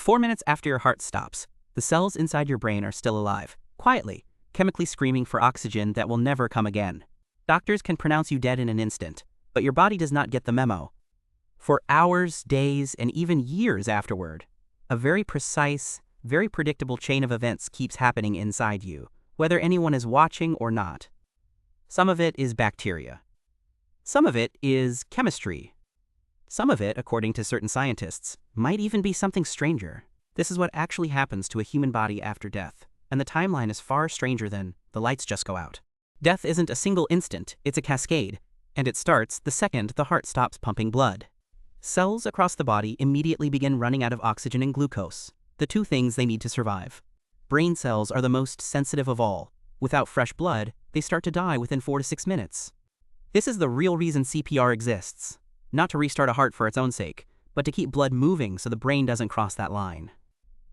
4 minutes after your heart stops, the cells inside your brain are still alive, quietly, chemically screaming for oxygen that will never come again. Doctors can pronounce you dead in an instant, but your body does not get the memo. For hours, days, and even years afterward, a very precise, very predictable chain of events keeps happening inside you, whether anyone is watching or not. Some of it is bacteria. Some of it is chemistry. Some of it, according to certain scientists, might even be something stranger. This is what actually happens to a human body after death, and the timeline is far stranger than the lights just go out. Death isn't a single instant, it's a cascade, and it starts the second the heart stops pumping blood. Cells across the body immediately begin running out of oxygen and glucose, the two things they need to survive. Brain cells are the most sensitive of all. Without fresh blood, they start to die within 4 to 6 minutes. This is the real reason CPR exists. Not to restart a heart for its own sake, but to keep blood moving so the brain doesn't cross that line.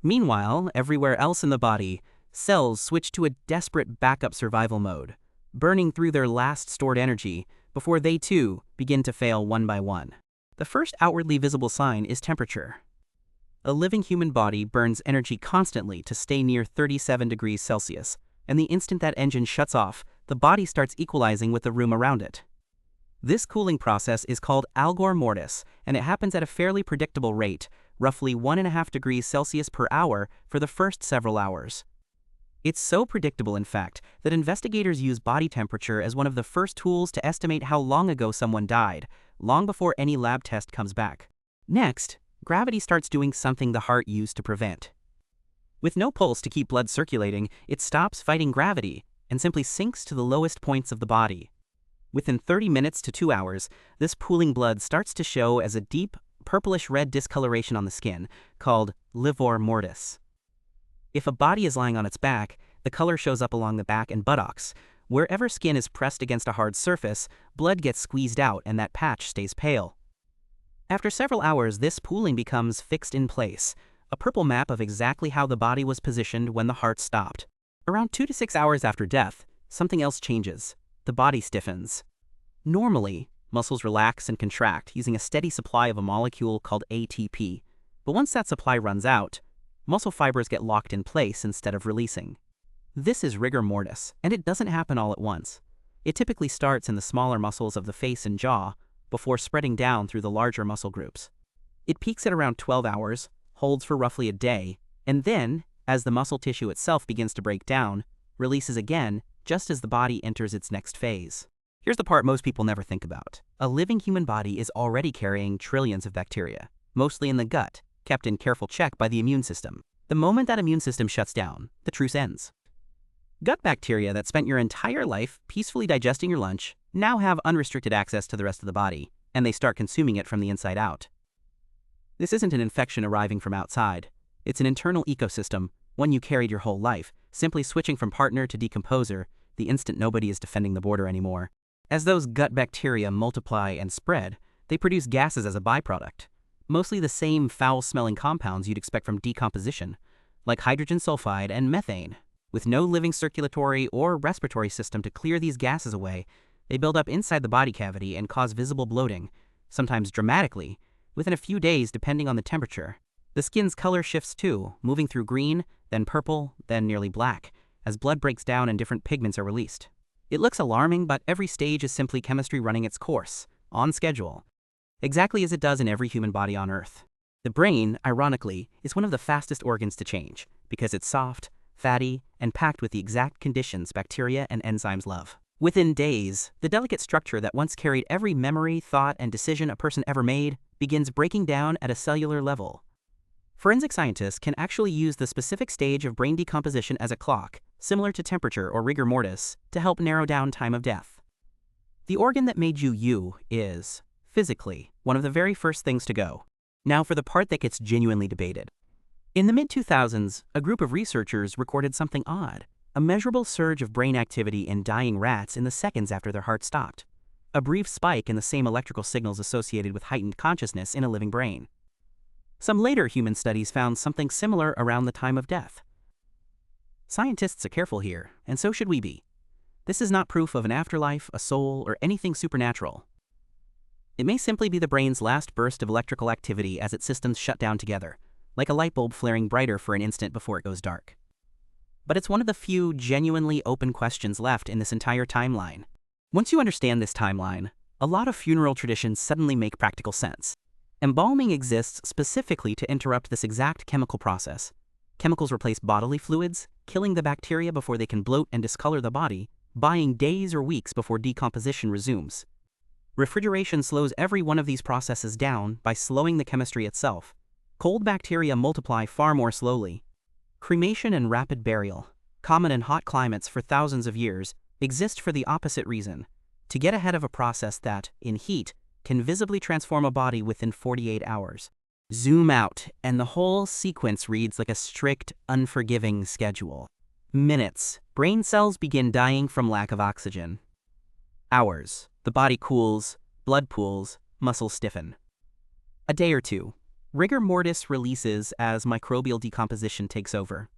Meanwhile, everywhere else in the body, cells switch to a desperate backup survival mode, burning through their last stored energy before they too begin to fail one by one. The first outwardly visible sign is temperature. A living human body burns energy constantly to stay near 37 degrees Celsius, and the instant that engine shuts off, the body starts equalizing with the room around it. This cooling process is called rigor mortis, and it happens at a fairly predictable rate, roughly 1.5 degrees Celsius per hour for the first several hours. It's so predictable, in fact, that investigators use body temperature as one of the first tools to estimate how long ago someone died, long before any lab test comes back. Next, gravity starts doing something the heart used to prevent. With no pulse to keep blood circulating, it stops fighting gravity and simply sinks to the lowest points of the body. Within 30 minutes to 2 hours, this pooling blood starts to show as a deep, purplish-red discoloration on the skin, called rigor mortis. If a body is lying on its back, the color shows up along the back and buttocks. Wherever skin is pressed against a hard surface, blood gets squeezed out and that patch stays pale. After several hours, this pooling becomes fixed in place, a purple map of exactly how the body was positioned when the heart stopped. Around 2 to 6 hours after death, something else changes. The body stiffens. Normally, muscles relax and contract using a steady supply of a molecule called ATP, but once that supply runs out, muscle fibers get locked in place instead of releasing. This is rigor mortis, and it doesn't happen all at once. It typically starts in the smaller muscles of the face and jaw before spreading down through the larger muscle groups. It peaks at around 12 hours, holds for roughly a day, and then, as the muscle tissue itself begins to break down, releases again just as the body enters its next phase. Here's the part most people never think about. A living human body is already carrying trillions of bacteria, mostly in the gut, kept in careful check by the immune system. The moment that immune system shuts down, the truce ends. Gut bacteria that spent your entire life peacefully digesting your lunch now have unrestricted access to the rest of the body, and they start consuming it from the inside out. This isn't an infection arriving from outside. It's an internal ecosystem, one you carried your whole life, simply switching from partner to decomposer the instant nobody is defending the border anymore. As those gut bacteria multiply and spread, they produce gases as a byproduct, mostly the same foul-smelling compounds you'd expect from decomposition, like hydrogen sulfide and methane. With no living circulatory or respiratory system to clear these gases away, they build up inside the body cavity and cause visible bloating, sometimes dramatically, within a few days depending on the temperature. The skin's color shifts too, moving through green, then purple, then nearly black, as blood breaks down and different pigments are released. It looks alarming, but every stage is simply chemistry running its course, on schedule, exactly as it does in every human body on Earth. The brain, ironically, is one of the fastest organs to change, because it's soft, fatty, and packed with the exact conditions bacteria and enzymes love. Within days, the delicate structure that once carried every memory, thought, and decision a person ever made begins breaking down at a cellular level. Forensic scientists can actually use the specific stage of brain decomposition as a clock, similar to temperature or rigor mortis, to help narrow down time of death. The organ that made you you is, physically, one of the very first things to go. Now for the part that gets genuinely debated. In the mid-2000s, a group of researchers recorded something odd, a measurable surge of brain activity in dying rats in the seconds after their heart stopped, a brief spike in the same electrical signals associated with heightened consciousness in a living brain. Some later human studies found something similar around the time of death. Scientists are careful here, and so should we be. This is not proof of an afterlife, a soul, or anything supernatural. It may simply be the brain's last burst of electrical activity as its systems shut down together, like a light bulb flaring brighter for an instant before it goes dark. But it's one of the few genuinely open questions left in this entire timeline. Once you understand this timeline, a lot of funeral traditions suddenly make practical sense. Embalming exists specifically to interrupt this exact chemical process. Chemicals replace bodily fluids, killing the bacteria before they can bloat and discolor the body, buying days or weeks before decomposition resumes. Refrigeration slows every one of these processes down by slowing the chemistry itself. Cold bacteria multiply far more slowly. Cremation and rapid burial, common in hot climates for thousands of years, exist for the opposite reason: to get ahead of a process that, in heat, can visibly transform a body within 48 hours. Zoom out, and the whole sequence reads like a strict, unforgiving schedule. Minutes, brain cells begin dying from lack of oxygen. Hours, the body cools, blood pools, muscles stiffen. A day or two, rigor mortis releases as microbial decomposition takes over.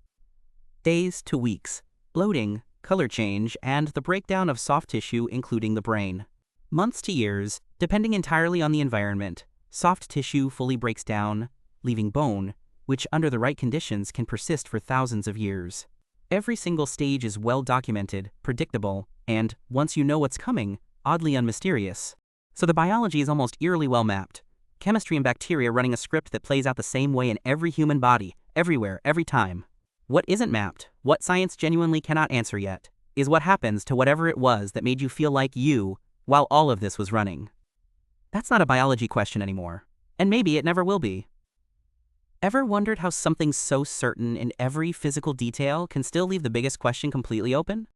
Days to weeks, bloating, color change, and the breakdown of soft tissue including the brain. Months to years, depending entirely on the environment, soft tissue fully breaks down, leaving bone, which under the right conditions can persist for thousands of years. Every single stage is well documented, predictable, and, once you know what's coming, oddly unmysterious. So the biology is almost eerily well mapped. Chemistry and bacteria running a script that plays out the same way in every human body, everywhere, every time. What isn't mapped, what science genuinely cannot answer yet, is what happens to whatever it was that made you feel like you while all of this was running. That's not a biology question anymore, and maybe it never will be. Ever wondered how something so certain in every physical detail can still leave the biggest question completely open?